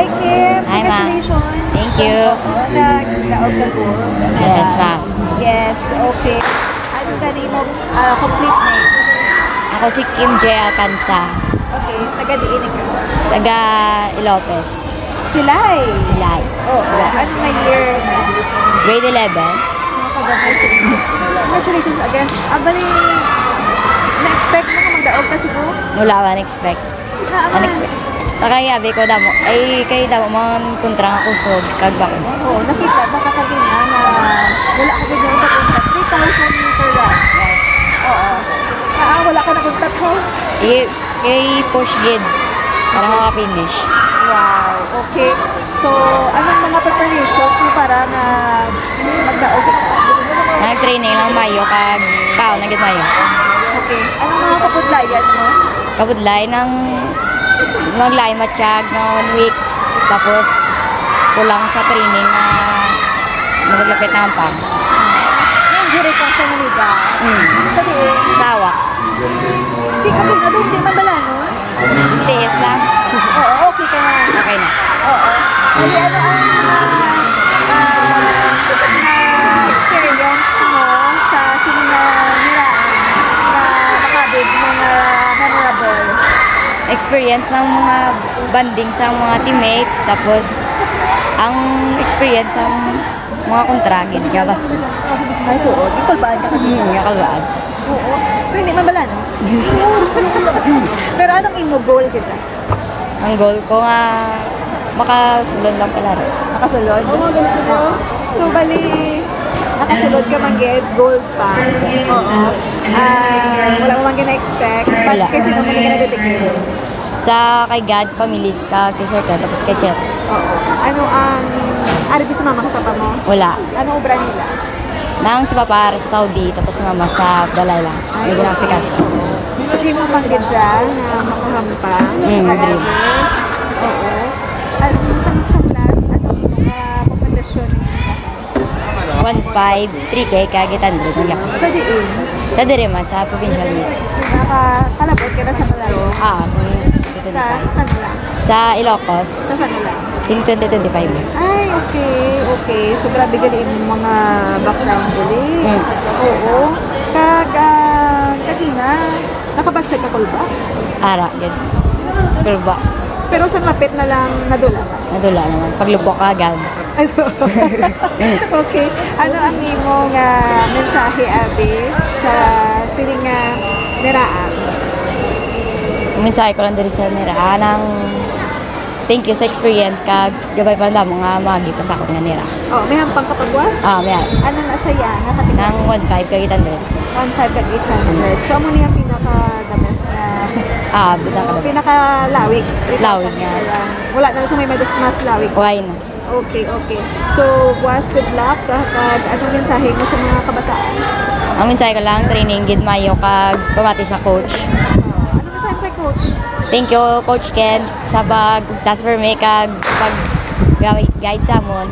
Hi, Kim. Hi, ma'am. Congratulations. Thank you. Nag-laog ka po. Yes, ma'am. Yes, okay. Ano ka mo complete name? Ako si Kim J. Alcanza, Okay, taga-diinig ka. taga Ilocos, Silay. Silay. Oo. Ano may year na? Grade 11. Congratulations again. Bali, na-expect mo na magdaog ka siguro? Wala man expect. Unexpected. Nakayabi ko damo. Ay, kay damo man kontrang ako so kagbako. Oo, nakita baka kanina na wala ka ganyan na 3,000 meter lang. Yes. Oo. Wala ka naguntat ho? I-push gid para maka-finish. Wow, okay. So, anong mga preparations mo para na magdaog ka? Nag-training lang mayo kag kao na gid mayo. Okay. Anong mga kapudlayan mo? Kabudlay ng maglay matiyag na 1 week. Tapos kulang sa training na maglapit ng pang. Na-injury ka sa naliga. Sa diin. Sawa. Di ka din, doon di man bala, no? Tiis lang. Oo, okay ka na. Okay na. Oo. Ay, ano ang experience mo sa sininiraan na makabig mga memorable? Experience ng mga banding sa mga teammates. Tapos ang experience sa mga kontragin. Gabas ko. Ay, oo. Di kalbaan ka kanina. Yakalwaan. Oo. Pero hindi man bala, no? Pero anong imo goal ka dyan? Ang goal ko nga makasulod lang pala rin. Nakasulod? Oo. So, bali, nakasulod ka man get gold pa. Oo. Wala mo man gina-expect. Wala. Kasi naman ka natitigil. Sa kay God, families ka, kay Sir Ken, tapos kay Chet. Oo. Ano ang arabi sa mama kasama mo? Wala. Ano obra nila? Nang si Papa sa Saudi, tapos si Mama sa Balay lang. May ginang si Kasi. Dream mo man gid dyan na makahampang. Dream. Oo. Ano sa last, ano mga competition? 1.5, 3K, kagitan rin. Sa diin, Sa Diriman, sa provincial meet. nakakalabot ka na sa malaro. Sa Sa 2025. saan lang? Sa Ilocos, Sa saan lang? sin 2025. Ay, okay, okay. So, grabe galing yung mga background gali. Mm. Oo. Kagina, nakabatsyag ka kulba. Ara, gid. Kurba. Pero sa lapit na lang nadula ka. Nadula naman. Paglubok ka agad. Okay. Ano ang imo nga mensahe, Abi, sa siling nga niraan? Mensahe ko lang diri sa nira. Nang thank you sa experience kag gabay pa mo nga magi pa sa ako nga nira. Oh, may hampang kapagwas? May Ano na siya yan? Nakatingin? nang 1.5 kagitan rin. 1,500 at 800. So, amo niya pinaka-the best na Butang ka. pinaka-lawig. 3,000 Lawig nga. lang. Wala na sa may mas lawig. Why na? Okay, okay. So, was good luck. Anong mensahe mo sa mga kabataan? Ang mensahe ko lang, training gid mayo kag pamati sa coach. Ano mensahe mo kay coach? Thank you Coach Ken sa pag-task for me kag pag guide sa amon.